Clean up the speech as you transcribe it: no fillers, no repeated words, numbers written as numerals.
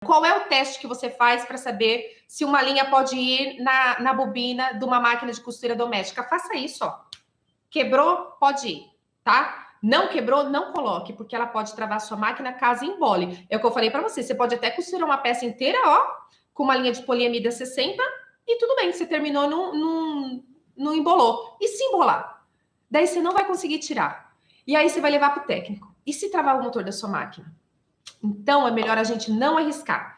Qual é o teste que você faz para saber se uma linha pode ir na bobina de uma máquina de costura doméstica? Faça isso, ó. Quebrou, pode ir, tá? Não quebrou, não coloque, porque ela pode travar a sua máquina caso embole. É o que eu falei para você. Você pode até costurar uma peça inteira, ó, com uma linha de poliamida 60 e tudo bem, você terminou, não embolou. E se embolar? Daí você não vai conseguir tirar. E aí você vai levar para o técnico. E se travar o motor da sua máquina? Então, é melhor a gente não arriscar.